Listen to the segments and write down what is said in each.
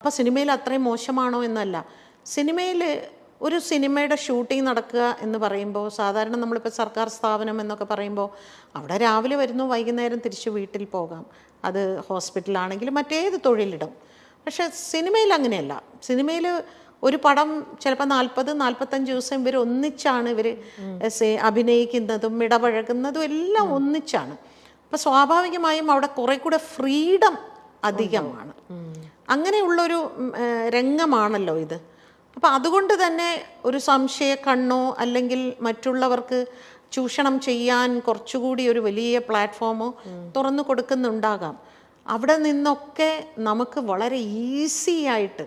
അപ്പോൾ സിനിമയിൽ അത്രയും മോശമാണോ എന്നല്ല. സിനിമയിൽ ഒരു സിനിമയുടെ ഷൂട്ടിംഗ് നടക്കുക എന്ന് പറയുമ്പോൾ സാധാരണ നമ്മളിപ്പോൾ സർക്കാർ സ്ഥാപനം എന്നൊക്കെ പറയുമ്പോൾ അവിടെ രാവിലെ വരുന്നു, വൈകുന്നേരം തിരിച്ച് വീട്ടിൽ പോകാം. അത് ഹോസ്പിറ്റലാണെങ്കിലും മറ്റേത് തൊഴിലിടും. പക്ഷേ സിനിമയിൽ അങ്ങനെയല്ല. സിനിമയിൽ ഒരു പടം ചിലപ്പോൾ 40-45 ദിവസം ഇവർ ഒന്നിച്ചാണ് അഭിനയിക്കുന്നതും ഇടപഴകുന്നതും എല്ലാം ഒന്നിച്ചാണ്. അപ്പോൾ സ്വാഭാവികമായും അവിടെ കുറേ കൂടെ ഫ്രീഡം അധികമാണ്. അങ്ങനെയുള്ളൊരു രംഗമാണല്ലോ ഇത്. അപ്പോൾ അതുകൊണ്ട് തന്നെ ഒരു സംശയ കണ്ണോ അല്ലെങ്കിൽ മറ്റുള്ളവർക്ക് ചൂഷണം ചെയ്യാൻ കുറച്ചുകൂടി ഒരു വലിയ പ്ലാറ്റ്ഫോമോ തുറന്നു കൊടുക്കുന്നുണ്ടാകാം. അവിടെ നിന്നൊക്കെ നമുക്ക് വളരെ ഈസി ആയിട്ട്,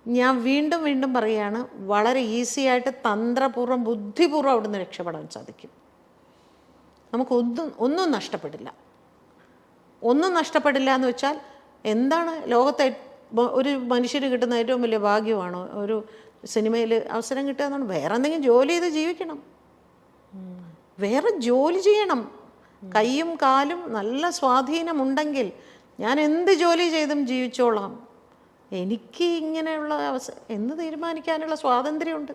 ഞാൻ വീണ്ടും വീണ്ടും പറയുകയാണ്, വളരെ ഈസി ആയിട്ട് തന്ത്രപൂർവ്വം ബുദ്ധിപൂർവ്വം അവിടുന്ന് രക്ഷപ്പെടാൻ സാധിക്കും. നമുക്കൊന്നും നഷ്ടപ്പെടില്ല. ഒന്നും നഷ്ടപ്പെടില്ല എന്ന് വെച്ചാൽ എന്താണ്, ലോകത്തെ ഒരു മനുഷ്യന് കിട്ടുന്ന ഏറ്റവും വലിയ ഭാഗ്യമാണോ ഒരു സിനിമയിൽ അവസരം കിട്ടുക എന്നാണ്? വേറെ എന്തെങ്കിലും ജോലി ചെയ്ത് ജീവിക്കണം, വേറെ ജോലി ചെയ്യണം. കൈയും കാലും നല്ല സ്വാധീനമുണ്ടെങ്കിൽ ഞാൻ എന്ത് ജോലി ചെയ്തും ജീവിച്ചോളാം, എനിക്ക് ഇങ്ങനെയുള്ള എന്ന് തീരുമാനിക്കാനുള്ള സ്വാതന്ത്ര്യമുണ്ട്.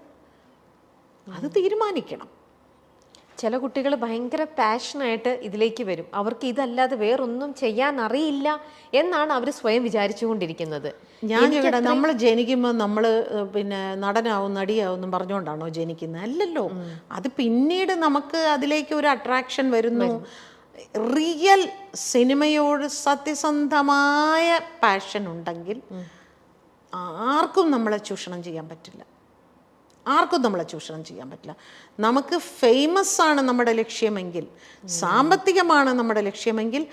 അത് തീരുമാനിക്കണം. ചില കുട്ടികൾ ഭയങ്കര പാഷനായിട്ട് ഇതിലേക്ക് വരും. അവർക്ക് ഇതല്ലാതെ വേറൊന്നും ചെയ്യാൻ അറിയില്ല എന്നാണ് അവർ സ്വയം വിചാരിച്ചുകൊണ്ടിരിക്കുന്നത്. ഞാനിവിടെ നമ്മൾ ജനിക്കുമ്പോൾ നമ്മൾ പിന്നെ നടനാവും നടിയാവും എന്നും പറഞ്ഞുകൊണ്ടാണോ ജനിക്കുന്നത്? അല്ലല്ലോ. അത് പിന്നീട് നമുക്ക് അതിലേക്ക് ഒരു അട്രാക്ഷൻ വരുന്നു. റിയൽ സിനിമയോട് സത്യസന്ധമായ പാഷൻ ഉണ്ടെങ്കിൽ ആർക്കും നമ്മളെ ചൂഷണം ചെയ്യാൻ പറ്റില്ല. ആർക്കും നമ്മളെ ചൂഷണം ചെയ്യാൻ പറ്റില്ല. നമുക്ക് ഫേമസ് ആണ് നമ്മുടെ ലക്ഷ്യമെങ്കിൽ, സാമ്പത്തികമാണ് നമ്മുടെ ലക്ഷ്യമെങ്കിൽ,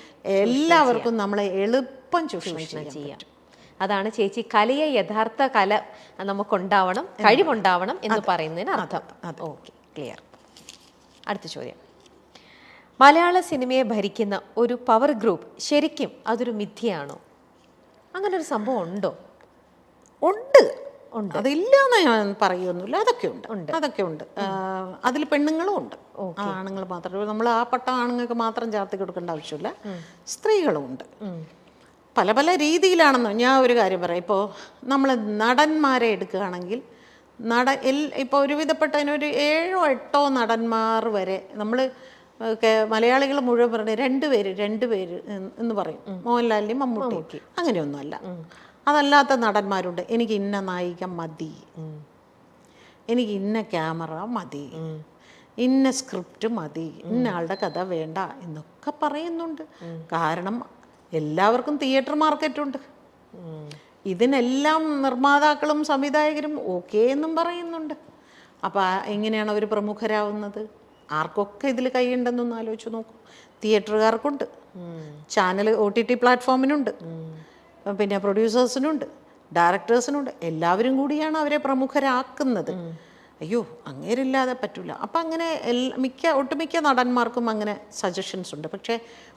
എല്ലാവർക്കും നമ്മളെ എളുപ്പം ചൂഷണം ചെയ്യാം. അതാണ് ചേച്ചി കലയെ യഥാർത്ഥ കല നമുക്കുണ്ടാവണം, കഴിവുണ്ടാവണം എന്ന് പറയുന്നതിന് അർത്ഥം. Okay, clear. അടുത്ത ചോദ്യം. മലയാള സിനിമയെ ഭരിക്കുന്ന ഒരു പവർ ഗ്രൂപ്പ് ശരിക്കും അതൊരു മിഥ്യയാണോ? അങ്ങനെ ഒരു സംഭവം ഉണ്ടോ? ഉണ്ട്. അതില്ല എന്ന് ഞാൻ പറയുമൊന്നുമില്ല. അതൊക്കെ ഉണ്ട്. അതിൽ പെണ്ണുങ്ങളും ഉണ്ട്, ആണുങ്ങൾ മാത്രമല്ല. നമ്മൾ ആ പട്ടം ആണുങ്ങൾക്ക് മാത്രം ചാർത്തി കൊടുക്കേണ്ട ആവശ്യമില്ല, സ്ത്രീകളും ഉണ്ട്. പല പല രീതിയിലാണെന്നോ. ഞാൻ ഒരു കാര്യം പറയാം. ഇപ്പോൾ നമ്മൾ നടന്മാരെ എടുക്കുകയാണെങ്കിൽ ഇപ്പോൾ ഒരുവിധപ്പെട്ടതിനൊരു 7-8 നടന്മാർ വരെ നമ്മൾ മലയാളികൾ മുഴുവൻ പറഞ്ഞ് രണ്ട് പേര് എന്ന് പറയും. മോഹൻലാലിൻ്റെയും മമ്മൂട്ടി അങ്ങനെയൊന്നുമല്ല. അതല്ലാത്ത നടന്മാരുണ്ട്. എനിക്ക് ഇന്ന നായിക മതി, എനിക്ക് ഇന്ന ക്യാമറ മതി, ഇന്ന സ്ക്രിപ്റ്റ് മതി, ഇന്ന ആളുടെ കഥ വേണ്ട എന്നൊക്കെ പറയുന്നുണ്ട്. കാരണം എല്ലാവർക്കും തിയേറ്റർ മാർക്കറ്റുണ്ട്. ഇതിനെല്ലാം നിർമ്മാതാക്കളും സംവിധായകരും ഓക്കേ എന്നും പറയുന്നുണ്ട്. അപ്പോൾ എങ്ങനെയാണ് അവർ പ്രമുഖരാകുന്നത്? ആർക്കൊക്കെ ഇതിൽ കൈയുണ്ടെന്നൊന്ന് ആലോചിച്ച് നോക്കൂ. തിയേറ്ററുകാർക്കുണ്ട്, ചാനൽ OTT പ്ലാറ്റ്ഫോമിനുണ്ട്, പിന്നെ പ്രൊഡ്യൂസേഴ്സിനുണ്ട്, ഡയറക്ടേഴ്സിനുണ്ട്. എല്ലാവരും കൂടിയാണ് അവരെ പ്രമുഖരാക്കുന്നത്. അയ്യോ, അങ്ങേരില്ലാതെ പറ്റില്ല. അപ്പം അങ്ങനെ ഒട്ടുമിക്ക നടന്മാർക്കും അങ്ങനെ സജഷൻസ് ഉണ്ട്. പക്ഷേ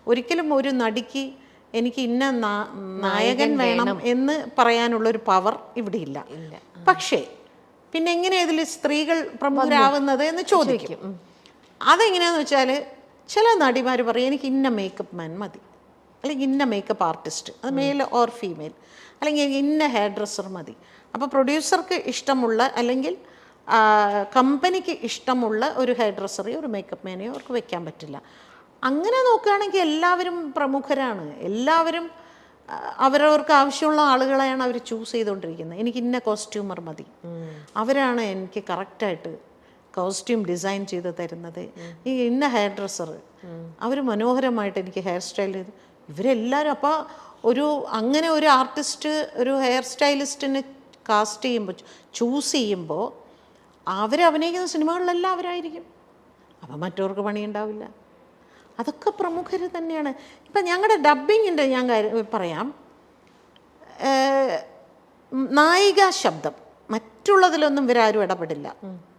ഒരിക്കലും ഒരു നടിക്ക് എനിക്ക് ഇന്ന നായകൻ വേണം എന്ന് പറയാനുള്ളൊരു പവർ ഇവിടെ ഇല്ല. പക്ഷേ പിന്നെ എങ്ങനെ ഇതിൽ സ്ത്രീകൾ പ്രമുഖരാകുന്നത് എന്ന് ചോദിക്കും. അതെങ്ങനെയാണെന്ന് വെച്ചാൽ ചില നടിമാർ പറയും എനിക്ക് ഇന്ന മേക്കപ്പ് മാൻ മതി, അല്ലെങ്കിൽ ഇന്ന മേക്കപ്പ് ആർട്ടിസ്റ്റ്, അത് മെയിൽ ഓർ ഫീമെയിൽ, അല്ലെങ്കിൽ ഇന്ന ഹെയർ ഡ്രസ്സർ മതി. അപ്പോൾ പ്രൊഡ്യൂസർക്ക് ഇഷ്ടമുള്ള അല്ലെങ്കിൽ കമ്പനിക്ക് ഇഷ്ടമുള്ള ഒരു ഹെയർ ഡ്രസ്സറെയോ ഒരു മേക്കപ്പ് മാനെയോ അവർക്ക് വെക്കാൻ പറ്റില്ല. അങ്ങനെ നോക്കുകയാണെങ്കിൽ എല്ലാവരും പ്രമുഖരാണ്. എല്ലാവരും അവരവർക്ക് ആവശ്യമുള്ള ആളുകളെയാണ് അവർ ചൂസ് ചെയ്തുകൊണ്ടിരിക്കുന്നത്. എനിക്ക് ഇന്ന കോസ്റ്റ്യൂമർ മതി, അവരാണ് എനിക്ക് കറക്റ്റായിട്ട് കോസ്റ്റ്യൂം ഡിസൈൻ ചെയ്ത് തരുന്നത്. ഈ ഇന്ന ഹെയർ ഡ്രസ്സർ, അവർ മനോഹരമായിട്ട് എനിക്ക് ഹെയർ സ്റ്റൈൽ ചെയ്ത്, ഇവരെല്ലാവരും. അപ്പോൾ അങ്ങനെ ഒരു ആർട്ടിസ്റ്റ് ഒരു ഹെയർ സ്റ്റൈലിസ്റ്റിനെ കാസ്റ്റ് ചെയ്യുമ്പോൾ ചൂസ് ചെയ്യുമ്പോൾ അവരഭിനയിക്കുന്ന സിനിമകളിലെല്ലാം അവരായിരിക്കും. അപ്പം മറ്റവർക്ക് പണിയുണ്ടാവില്ല. അതൊക്കെ പ്രമുഖർ തന്നെയാണ്. ഇപ്പം ഞങ്ങളുടെ ഡബ്ബിങ്ങിൻ്റെ ഞാൻ പറയാം, നായിക ശബ്ദം മറ്റുള്ളതിലൊന്നും ഇവരാരും ഇടപെടില്ല.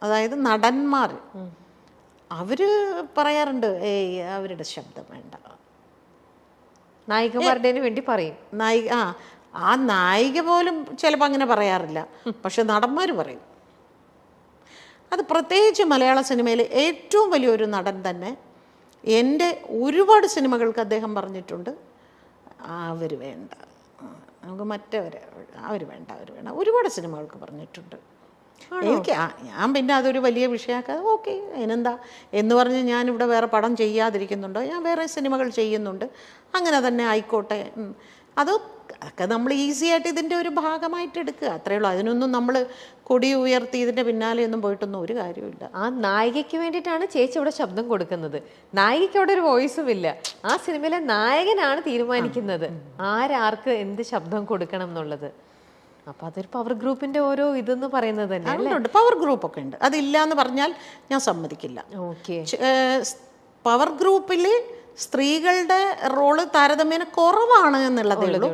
അതായത് നടന്മാർ അവർ പറയാറുണ്ട്, അവരുടെ ശബ്ദം വേണ്ട, നായികമാരുടെ വേണ്ടി പറയും. ആ നായിക പോലും ചിലപ്പോൾ അങ്ങനെ പറയാറില്ല, പക്ഷെ നടന്മാർ പറയും. അത് പ്രത്യേകിച്ച് മലയാള സിനിമയിൽ ഏറ്റവും വലിയൊരു നടൻ തന്നെ എൻ്റെ ഒരുപാട് സിനിമകൾക്ക് അദ്ദേഹം പറഞ്ഞിട്ടുണ്ട്, അവർ വേണ്ട, നമുക്ക് മറ്റവരെ അവർ വേണ്ട ഒരുപാട് സിനിമകൾക്ക് പറഞ്ഞിട്ടുണ്ട്. എനിക്ക് ഞാൻ പിന്നെ അതൊരു വലിയ വിഷയമാക്കാതെ ഓക്കെ അതിനെന്താ എന്ന് പറഞ്ഞ് ഞാനിവിടെ വേറെ പടം ചെയ്യാതിരിക്കുന്നുണ്ടോ, ഞാൻ വേറെ സിനിമകൾ ചെയ്യുന്നുണ്ട്, അങ്ങനെ തന്നെ ആയിക്കോട്ടെ. അതൊക്കെ നമ്മൾ ഈസി ആയിട്ട് ഇതിൻ്റെ ഒരു ഭാഗമായിട്ട് എടുക്കുക, അത്രയേ ഉള്ളൂ. അതിനൊന്നും നമ്മൾ കൊടി ഉയർത്തി ഇതിൻ്റെ പിന്നാലെ ഒന്നും പോയിട്ടൊന്നും ഒരു കാര്യമില്ല. ആ നായികയ്ക്ക് വേണ്ടിയിട്ടാണ് ചേച്ചി ഇവിടെ ശബ്ദം കൊടുക്കുന്നത്. നായികയ്ക്ക് അവിടെ ഒരു വോയിസും ഇല്ല. ആ സിനിമയിലെ നായകനാണ് തീരുമാനിക്കുന്നത് ആരാർക്ക് എന്ത് ശബ്ദം കൊടുക്കണം എന്നുള്ളത്. അപ്പൊ അതൊരു പവർ ഗ്രൂപ്പിന്റെ ഓരോ ഇതെന്ന് പറയുന്നത് തന്നെ പവർ ഗ്രൂപ്പ് ഒക്കെ ഉണ്ട്. അതില്ല എന്ന് പറഞ്ഞാൽ ഞാൻ സമ്മതിക്കില്ല. ഓക്കെ, പവർ ഗ്രൂപ്പിൽ സ്ത്രീകളുടെ റോള് താരതമ്യേന കുറവാണ് എന്നുള്ളതേ ഉള്ളൂ.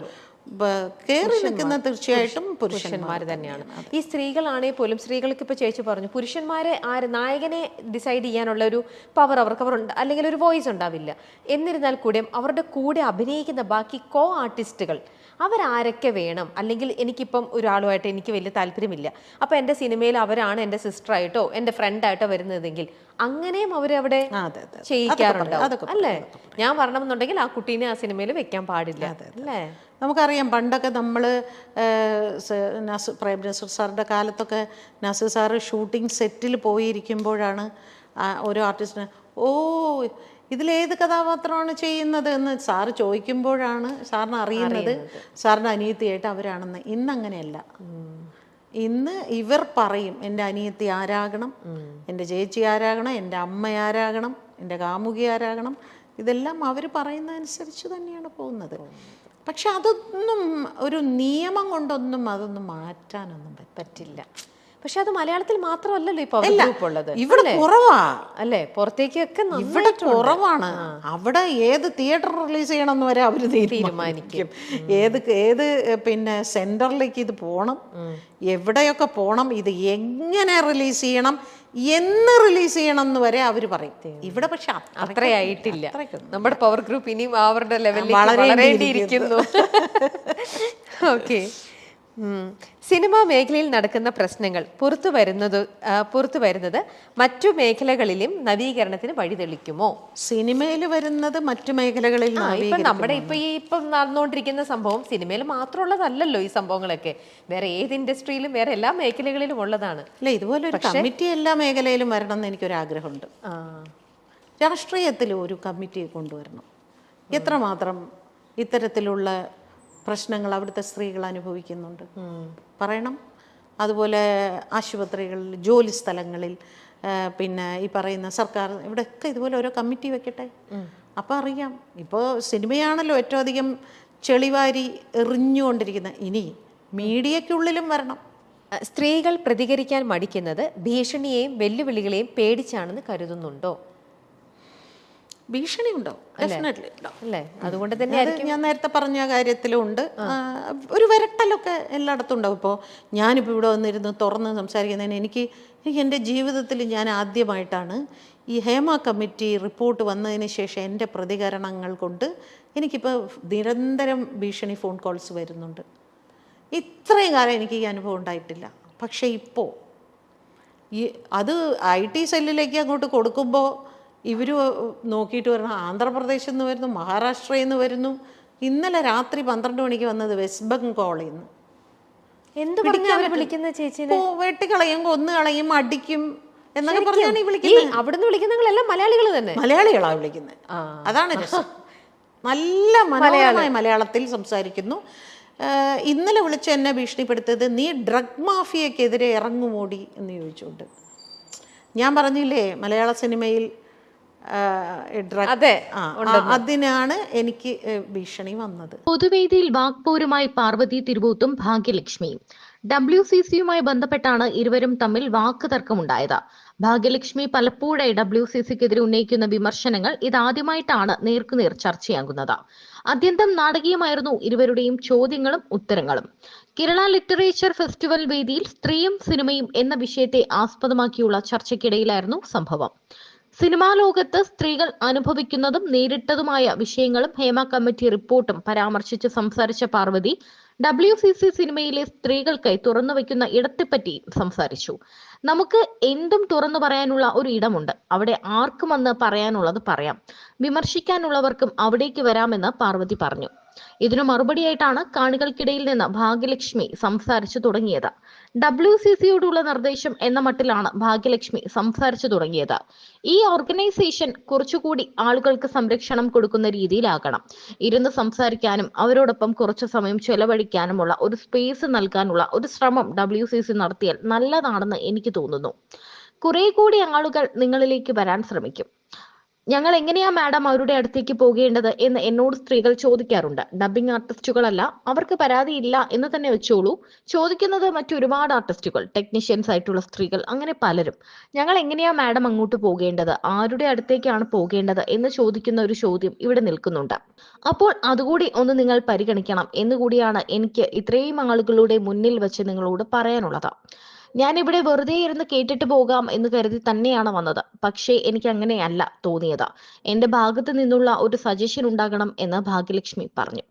കയറി നിൽക്കുന്ന തീർച്ചയായിട്ടും പുരുഷന്മാർ തന്നെയാണ്. ഈ സ്ത്രീകളാണെങ്കിൽ പോലും, സ്ത്രീകൾക്ക് ഇപ്പൊ ചേച്ചി പറഞ്ഞു പുരുഷന്മാരെ നായകനെ ഡിസൈഡ് ചെയ്യാനുള്ള ഒരു പവർ അവർക്ക് അല്ലെങ്കിൽ ഒരു വോയിസ് ഉണ്ടാവില്ല. എന്നിരുന്നാൽ കൂടെ അവരുടെ കൂടെ അഭിനയിക്കുന്ന ബാക്കി കോ ആർട്ടിസ്റ്റുകൾ അവരാരൊക്കെ വേണം, അല്ലെങ്കിൽ എനിക്കിപ്പം ഒരാളുമായിട്ട് എനിക്ക് വലിയ താല്പര്യമില്ല, അപ്പം എൻ്റെ സിനിമയിൽ അവരാണ് എൻ്റെ സിസ്റ്ററായിട്ടോ എൻ്റെ ഫ്രണ്ടായിട്ടോ വരുന്നതെങ്കിൽ അങ്ങനെയും അവരവിടെ ചെയ്യിക്കാറുണ്ടാവും അല്ലേ? ഞാൻ വരണമെന്നുണ്ടെങ്കിൽ ആ കുട്ടീനെ ആ സിനിമയിൽ വെക്കാൻ പാടില്ല അല്ലേ? നമുക്കറിയാം പണ്ടൊക്കെ നമ്മൾ പ്രേം നസീർ സാറിൻ്റെ കാലത്തൊക്കെ നസീർ സാറ് ഷൂട്ടിംഗ് സെറ്റിൽ പോയിരിക്കുമ്പോഴാണ് ഓരോ ആർട്ടിസ്റ്റിന് ഇതിലേത് കഥാപാത്രമാണ് ചെയ്യുന്നത് എന്ന് സാറ് ചോദിക്കുമ്പോഴാണ് സാറിന് അറിയുന്നത് സാറിൻ്റെ അനിയത്തിയായിട്ട് അവരാണെന്ന്. ഇന്നങ്ങനെയല്ല. ഇന്ന് ഇവർ പറയും എൻ്റെ അനിയത്തി ആരാകണം, എൻ്റെ ചേച്ചി ആരാകണം, എൻ്റെ അമ്മ ആരാകണം, എൻ്റെ കാമുകി ആരാകണം, ഇതെല്ലാം അവർ പറയുന്നതനുസരിച്ച് തന്നെയാണ് പോകുന്നത്. പക്ഷെ അതൊന്നും ഒരു നിയമം കൊണ്ടൊന്നും അതൊന്നും മാറ്റാനൊന്നും പറ്റില്ല. പക്ഷെ അത് മലയാളത്തിൽ മാത്രമല്ലല്ലോ ഇപ്പൊ ഉള്ളത്, ഇവിടെ കുറവാ അല്ലേ? പുറത്തേക്കൊക്കെ ഇവിടെ കുറവാണ്. അവിടെ ഏത് തിയേറ്റർ റിലീസ് ചെയ്യണമെന്ന് വരെ അവര് തീരുമാനിക്കും. ഏത് പിന്നെ സെന്ററിലേക്ക് ഇത് പോണം, എവിടെയൊക്കെ പോണം, ഇത് എങ്ങനെ റിലീസ് ചെയ്യണം, എന്ന് റിലീസ് ചെയ്യണം എന്ന് വരെ അവർ പറയും. ഇവിടെ പക്ഷെ അത്രയായിട്ടില്ല. നമ്മുടെ പവർ ഗ്രൂപ്പ് ഇനിയും അവരുടെ ലെവലിൽ വളരേണ്ടിയിരിക്കുന്നു. ഓക്കെ, സിനിമാ മേഖലയിൽ നടക്കുന്ന പ്രശ്നങ്ങൾ പുറത്തു വരുന്നത് മറ്റു മേഖലകളിലും നവീകരണത്തിന് വഴിതെളിക്കുമോ? സിനിമയിൽ വരുന്നത് മറ്റു മേഖലകളിൽ നമ്മുടെ ഇപ്പം നടന്നുകൊണ്ടിരിക്കുന്ന സംഭവം സിനിമയിൽ മാത്രമുള്ളതല്ലല്ലോ. ഈ സംഭവങ്ങളൊക്കെ വേറെ ഏത് ഇൻഡസ്ട്രിയിലും വേറെ എല്ലാ മേഖലകളിലും ഉള്ളതാണ്. അല്ല, ഇതുപോലെ ഒരു കമ്മിറ്റി എല്ലാ മേഖലയിലും വരണം എന്ന് എനിക്കൊരാഗ്രഹമുണ്ട്. രാഷ്ട്രീയത്തിൽ ഒരു കമ്മിറ്റി കൊണ്ടുവരണം. എത്രമാത്രം ഇത്തരത്തിലുള്ള പ്രശ്നങ്ങൾ അവിടുത്തെ സ്ത്രീകൾ അനുഭവിക്കുന്നുണ്ട് പറയണം. അതുപോലെ ആശുപത്രികളിൽ, ജോലി സ്ഥലങ്ങളിൽ, പിന്നെ ഈ പറയുന്ന സർക്കാർ, ഇവിടെയൊക്കെ ഇതുപോലെ ഓരോ കമ്മിറ്റി വെക്കട്ടെ. അപ്പോൾ അറിയാം. ഇപ്പോൾ സിനിമയാണല്ലോ ഏറ്റവും അധികം ചെളിവാരി എറിഞ്ഞുകൊണ്ടിരിക്കുന്നത്. ഇനി മീഡിയയ്ക്കുള്ളിലും വരണം. സ്ത്രീകൾ പ്രതികരിക്കാൻ മടിക്കുന്നത് ഭീഷണിയെയും വെല്ലുവിളികളെയും പേടിച്ചാണെന്ന് കരുതുന്നുണ്ടോ? ഭീഷണി ഉണ്ടാവും, ഡെഫിനറ്റ്ലി ഉണ്ടാവും അല്ലേ? അതുകൊണ്ട് തന്നെ ഞാൻ നേരത്തെ പറഞ്ഞ കാര്യത്തിലും ഉണ്ട്. ഒരു വിരട്ടലൊക്കെ എല്ലായിടത്തും ഉണ്ടാവും. ഇപ്പോൾ ഞാനിപ്പോൾ ഇവിടെ വന്നിരുന്ന് തുറന്ന് സംസാരിക്കുന്നതിന് എനിക്ക് എൻ്റെ ജീവിതത്തിൽ ഞാൻ ആദ്യമായിട്ടാണ് ഈ ഹേമ കമ്മിറ്റി റിപ്പോർട്ട് വന്നതിന് ശേഷം എൻ്റെ പ്രതികരണങ്ങൾ കൊണ്ട് എനിക്കിപ്പോൾ നിരന്തരം ഭീഷണി ഫോൺ കോൾസ് വരുന്നുണ്ട്. ഇത്രയും കാലം എനിക്ക് ഈ അനുഭവം ഉണ്ടായിട്ടില്ല. പക്ഷേ ഇപ്പോൾ അത് IT സെല്ലിലേക്ക് അങ്ങോട്ട് കൊടുക്കുമ്പോൾ ഇവർ നോക്കിയിട്ട് വരണം, ആന്ധ്രാപ്രദേശിൽ നിന്ന് വരുന്നു, മഹാരാഷ്ട്രയിൽ നിന്ന് വരുന്നു. ഇന്നലെ രാത്രി 12 മണിക്ക് വന്നത് വെസ്റ്റ് ബംഗാളിൽ നിന്ന്. എന്ത് വിളിക്കുന്ന ചേച്ചി? വെട്ടിക്കളയും, കൊന്നുകളയും, അടിക്കും എന്നൊക്കെ പറഞ്ഞാണ് ഈ വിളിക്കുന്നത്. അവിടുന്ന് വിളിക്കുന്നവരെല്ലാം മലയാളികൾ തന്നെ, മലയാളികളാണ് വിളിക്കുന്നത്. അതാണ് രസം. നല്ല മനോഹരമായ മലയാളത്തിൽ സംസാരിക്കുന്നു. ഇന്നലെ വിളിച്ച് എന്നെ ഭീഷണിപ്പെടുത്തത് നീ ഡ്രഗ് മാഫിയക്കെതിരെ ഇറങ്ങുമോടി എന്ന് ചോദിച്ചുകൊണ്ട്. ഞാൻ പറഞ്ഞില്ലേ മലയാള സിനിമയിൽ അതിനാണ് എനിക്ക് ഭീഷണി വന്നത്. പൊതുവേദിയിൽ വാക്പോരുമായി പാർവതി തിരുവോത്തും ഭാഗ്യലക്ഷ്മിയും. WCCയുമായി ബന്ധപ്പെട്ടാണ് ഇരുവരും തമ്മിൽ വാക്ക് തർക്കമുണ്ടായത്. ഭാഗ്യലക്ഷ്മി പലപ്പോഴായി WCCക്കെതിരെ ഉന്നയിക്കുന്ന വിമർശനങ്ങൾ ഇതാദ്യമായിട്ടാണ് നേർക്കുനേർ ചർച്ചയാകുന്നത്. അത്യന്തം നാടകീയമായിരുന്നു ഇരുവരുടെയും ചോദ്യങ്ങളും ഉത്തരങ്ങളും. കേരള ലിറ്ററേച്ചർ ഫെസ്റ്റിവൽ വേദിയിൽ സ്ത്രീയും സിനിമയും എന്ന വിഷയത്തെ ആസ്പദമാക്കിയുള്ള ചർച്ചയ്ക്കിടയിലായിരുന്നു സംഭവം. സിനിമാ ലോകത്ത് സ്ത്രീകൾ അനുഭവിക്കുന്നതും നേരിട്ടതുമായ വിഷയങ്ങളും ഹേമ കമ്മിറ്റി റിപ്പോർട്ടും പരാമർശിച്ച് സംസാരിച്ച പാർവതി WCC സിനിമയിലെ സ്ത്രീകൾക്കായി തുറന്നു വയ്ക്കുന്ന ഇടത്തെപ്പറ്റി സംസാരിച്ചു. നമുക്ക് എന്തും തുറന്നു പറയാനുള്ള ഒരു ഇടമുണ്ട്, അവിടെ ആർക്കും വന്ന് പറയാനുള്ളത് പറയാം, വിമർശിക്കാനുള്ളവർക്കും അവിടേക്ക് വരാമെന്ന് പാർവതി പറഞ്ഞു. ഇതിനു മറുപടിയായിട്ടാണ് കാണികൾക്കിടയിൽ നിന്ന് ഭാഗ്യലക്ഷ്മി സംസാരിച്ചു തുടങ്ങിയത്. WCCയോടുള്ള നിർദ്ദേശം എന്ന മട്ടിലാണ് ഭാഗ്യലക്ഷ്മി സംസാരിച്ചു തുടങ്ങിയത്. ഈ ഓർഗനൈസേഷൻ കുറച്ചുകൂടി ആളുകൾക്ക് സംരക്ഷണം കൊടുക്കുന്ന രീതിയിലാകണം. ഇരുന്ന് സംസാരിക്കാനും അവരോടൊപ്പം കുറച്ചു സമയം ചെലവഴിക്കാനുമുള്ള ഒരു സ്പേസ് നൽകാനുള്ള ഒരു ശ്രമം WCC നടത്തിയാൽ നല്ലതാണെന്ന് എനിക്ക് തോന്നുന്നു. കുറെ കൂടി ആളുകൾ നിങ്ങളിലേക്ക് വരാൻ ശ്രമിക്കും. ഞങ്ങൾ എങ്ങനെയാ മാഡം അവരുടെ അടുത്തേക്ക് പോകേണ്ടത് എന്ന് എന്നോട് സ്ത്രീകൾ ചോദിക്കാറുണ്ട്. ഡബ്ബിംഗ് ആർട്ടിസ്റ്റുകളല്ല, അവർക്ക് പരാതിയില്ല എന്ന് തന്നെ വെച്ചോളൂ. ചോദിക്കുന്നത് മറ്റൊരുപാട് ആർട്ടിസ്റ്റുകൾ, ടെക്നീഷ്യൻസ് ആയിട്ടുള്ള സ്ത്രീകൾ, അങ്ങനെ പലരും. ഞങ്ങൾ എങ്ങനെയാ മാഡം അങ്ങോട്ട് പോകേണ്ടത്, ആരുടെ അടുത്തേക്കാണ് പോകേണ്ടത് എന്ന് ചോദിക്കുന്ന ഒരു ചോദ്യം ഇവിടെ നിൽക്കുന്നുണ്ട്. അപ്പോൾ അതുകൂടി ഒന്ന് നിങ്ങൾ പരിഗണിക്കണം എന്നുകൂടിയാണ് എനിക്ക് ഇത്രയും ആളുകളുടെ മുന്നിൽ വെച്ച് നിങ്ങളോട് പറയാനുള്ളത്. ഞാൻ ഇവിടെ വെറുതെ ഇരുന്ന് കേട്ടിട്ട് പോകാം എന്ന് കരുതി തന്നെയാണ് വന്നത്. പക്ഷേ എനിക്ക് അങ്ങനെയല്ല തോന്നിയത്. എന്റെ ഭാഗത്ത് നിന്നുള്ള ഒരു സജഷൻ ഉണ്ടാകണം എന്ന് ഭാഗ്യലക്ഷ്മി പറഞ്ഞു.